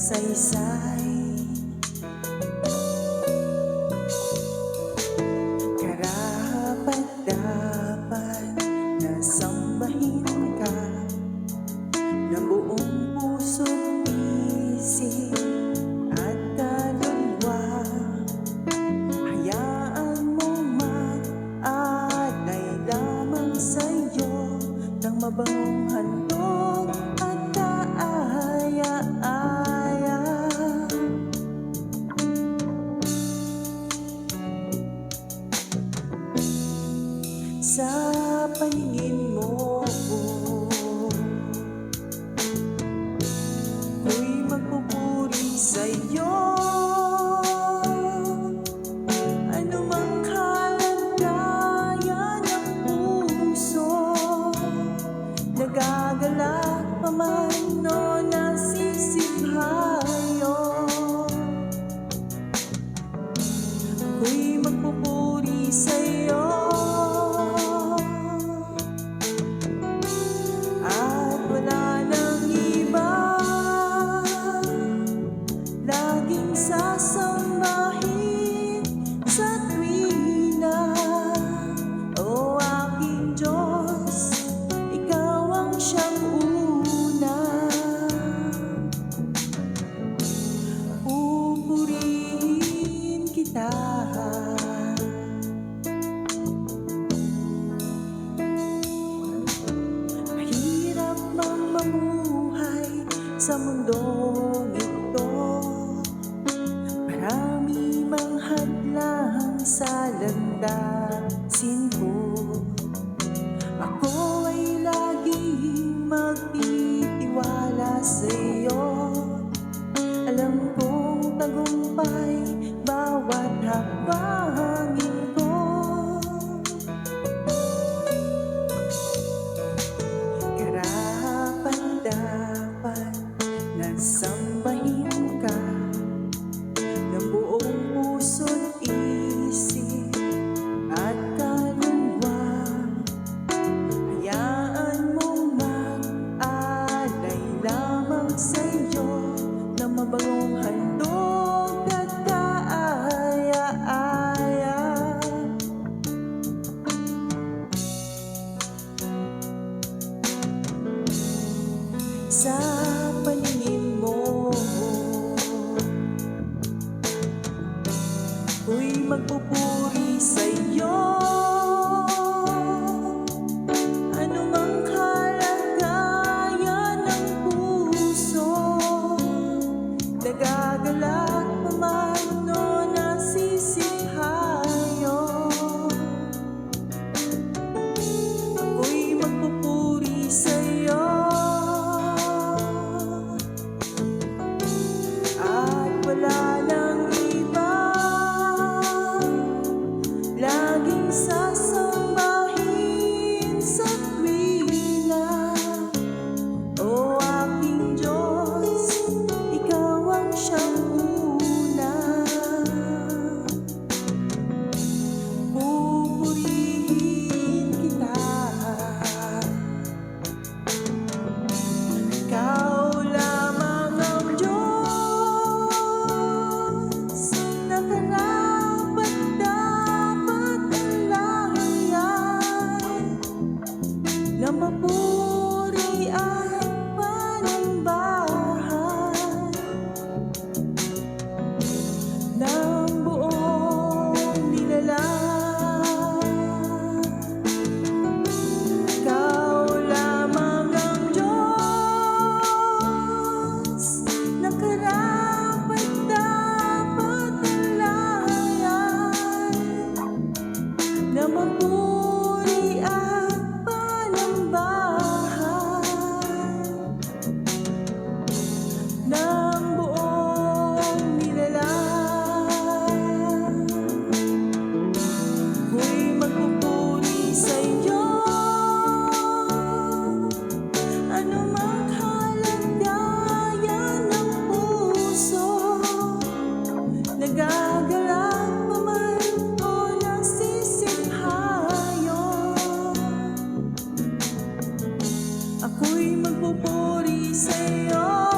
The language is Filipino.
saysay. Karapat-dapat na sambahin ka ng buong puso't isip at kaluluwa. Hayaan mong mag-alay lamang sa'yo ng mabangong handog at kaaya-aya. Sa paningin mo ko'y magpupuri sa'yo. Anumang kalagayan ng puso, nagagalak pa man o nasisiphayo, ako'y magpupuri sa'yo. At wala nang iba, laging sasambahin sa tuwina. O aking Diyos, ikaw ang siyang una. Pupurihin kita. Mahirap mang mamuhay sa mundong ito, marami mang hadlang sa landasin ko. Ako ay laging magtitiwala sa'yo. Alam kong tagumpay bawat hakbangin ko. Karapat-dapat na sambahin ka ng buong puso't isip at kaluluwa. Hayaan mong mag-alay lamang sa'yo ng mabangong handog at kaaya-aya. Sa paningin mo ko'y magpupuri sa'yo. Anumang kalagayan ng puso, nagagalak pa man o nasisiphayo, ako'y magpupuri sa'yo. At wala nang iba, laging sasambahin sa tuwina. O aking Diyos, ikaw ang siyang una. Pupurihin kita. Ikaw lamang ang Diyos na karapat-dapat ang layan, na mapuri at panambahan ng buong nilalang. Ikaw lamang ang Diyos na karapat-dapat ang layan, na mapuri at panambahan ng buong nilalang. Ako'y magpupuri sa'yo. Anumang kalagayan ng puso, nagagalak pa man o nasisiphayo, ako'y magpupuri sa'yo.